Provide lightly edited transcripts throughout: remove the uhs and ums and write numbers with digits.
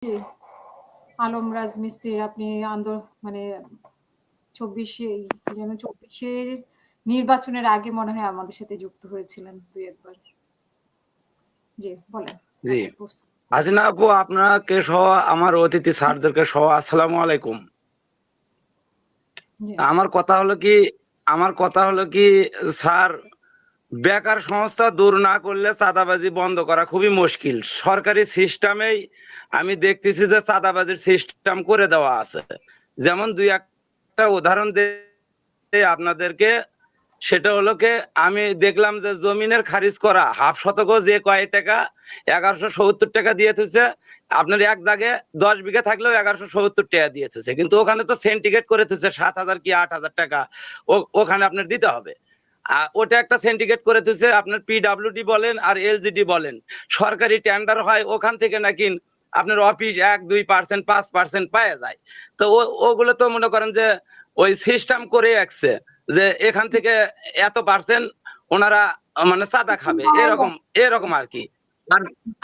জি, আলম রাজমিস্ত্রি আপনি মানে ২৪ কি যেন ২৪ নির্বাচনের আগে মনে হয় আমাদের সাথে যুক্ত হয়েছিলেন ২-১ বার। জি, বলেন। জি। আপনার প্রশ্ন। হাসিনা আপু, আপনাকে সহ আমার অতিথি স্যারদেরকে সহ আসসালামু আলাইকুম। জি। আমার কথা হলো কি স্যার, বেকার সংস্থা দূর না করলে চাঁদাবাজি বন্ধ করা খুবই মুশকিল। সরকারি সিস্টেমেই আমি দেখতেছি যে চাঁদাবাজির সিস্টেম করে দেওয়া আছে। যেমন দুই একটা উদাহরণ দেই আপনাদেরকে। সেটা হলো কি, আমি দেখলাম যে জমিনের খারিজ করা হাফ শতক যে কয় টাকা ১১৭০ টাকা দিয়ে থুছে, আপনার এক দাগে ১০ বিঘা থাকলেও ১১৭০ টাকা দিয়ে থুছে, কিন্তু ওখানে তো সিন্ডিকেট করে থুছে ৭,০০০ কি ৮,০০০ টাকা ওখানে আপনার দিতে হবে। ওটা একটা সিন্ডিকেট করে থুছে, আপনার পিডব্লিউডি বলেন আর এলজিডি বলেন, সরকারি টেন্ডার হয় ওখান থেকে নাকি আপনার অফিস ১-২% ৫% পাওয়া যায়। তো ওগুলো তো মনে করেন যে ওই সিস্টেম করে রাখছে যে এখান থেকে এত পার্সেন্ট ওনারা মানে চাঁদা সিস্টেম খাবে, পাওয়ার এরকম এরকম আর কি। আর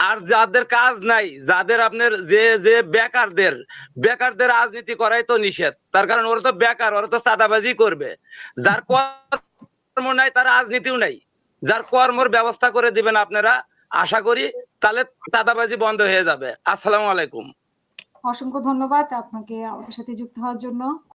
আর যাদের কাজ নাই, যাদের আপনার যে যে বেকারদের রাজনীতি করাই তো নিষেধ। তার কারণ ওরা তো বেকার, ওরা তো চাঁদাবাজি করবে। যার কর্ম নাই তার রাজনীতিও নাই। যার কর্মর ব্যবস্থা করে দিবেন আপনারা, আশা করি তাহলে চাঁদাবাজি বন্ধ হয়ে যাবে। আসসালামু আলাইকুম। অসংখ্য ধন্যবাদ আপনাকে আমাদের সাথে যুক্ত হওয়ার জন্য।